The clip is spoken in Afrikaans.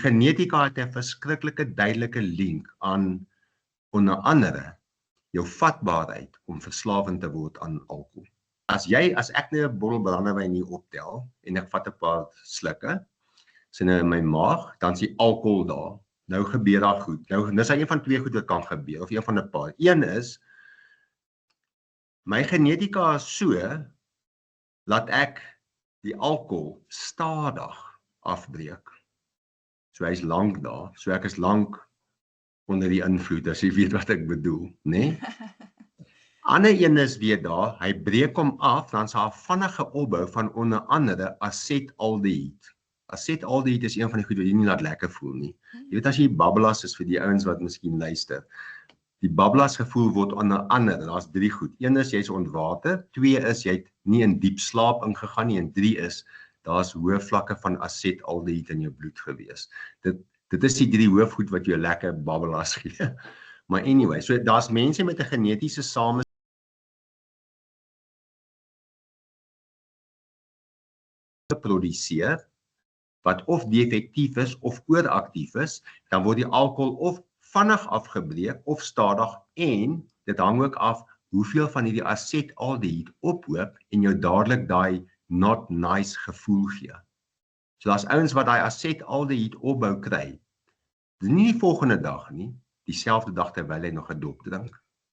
Genetika het 'n verskriklike duidelike link aan onder andere jou vatbaarheid om verslawend te word aan alkohol. As ek net 'n bottel brandewyn hier optel en ek vat 'n paar slukke, is in my maag, dan is die alkohol daar. Nou gebeur daar goed. Nou dis een van twee goed wat kan gebeur of een van 'n paar. Een is my genetika is so laat ek die alkohol stadig afbreek. So hy's lank daar. So ek is lank onder die invloed, as jy weet wat ek bedoel, né? Ander een is weer daar, hy breek hom af, dan is daar 'n vinnige opbou van onder andere acetaldehyde. Acetaldehyde is een van die goed wat jy nie laat lekker voel nie. Jy weet as jy babbelas is vir die ouens wat miskien luister. Die babbelas gevoel word onder andere, daar's 3 goed. Een is jy's ontwater, 2 is jy het nie in diep slaap ingegaan nie en 3 is daar's hoë vlakke van acetaldehyde in jou bloed gewees. Dit is die 3 hoofgoed wat jou lekker babbelas gee. Maar anyway, so daar's mense met 'n genetiese samestelling geproduseer wat of defektief is of ooraktief is, dan word die alkohol of vinnig afgebreek of stadig en dit hang ook af hoeveel van hierdie acetaldehyde ophoop en jou dadelik daai not nice gevoel gee. So daar's ouens wat daai acetaldehyde opbou kry. Dis nie die volgende dag nie, dieselfde dag terwyl hy nog 'n dop drink.